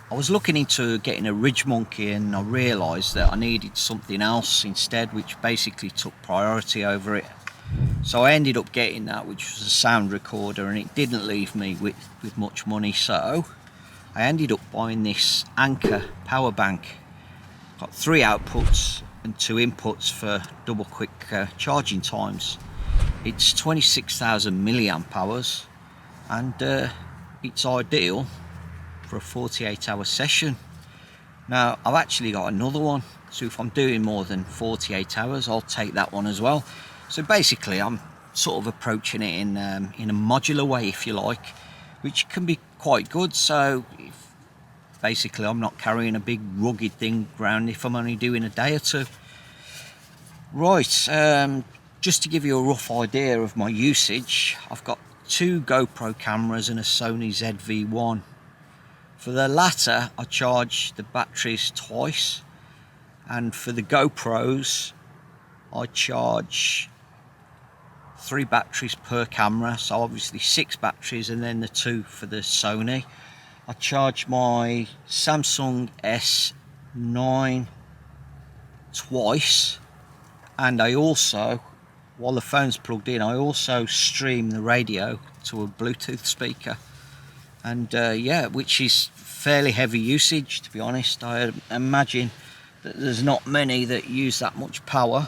I was looking into getting a ridge monkey, and I realised that I needed something else instead, which basically took priority over it. So I ended up getting that, which was a sound recorder, and it didn't leave me with much money. So I ended up buying this Anker power bank. Got 3 outputs and 2 inputs for double quick charging times. It's 26,000 milliamp hours, and it's ideal for a 48-hour session. Now I've actually got another one, so if I'm doing more than 48 hours I'll take that one as well. So basically I'm sort of approaching it in a modular way, if you like, which can be quite good. So basically I'm not carrying a big rugged thing around if I'm only doing a day or two. Right, just to give you a rough idea of my usage, I've got 2 GoPro cameras and a Sony ZV1. For the latter I charge the batteries twice, and for the GoPros I charge 3 batteries per camera, so obviously 6 batteries, and then the 2 for the Sony. I charge my Samsung S9 twice, and I also, while the phone's plugged in, I also stream the radio to a Bluetooth speaker. And yeah, which is fairly heavy usage, to be honest. I imagine that there's not many that use that much power,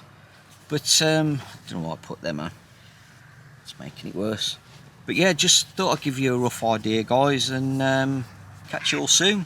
but I don't know what I put them on. It's making it worse. But yeah, just thought I'd give you a rough idea, guys, and catch you all soon.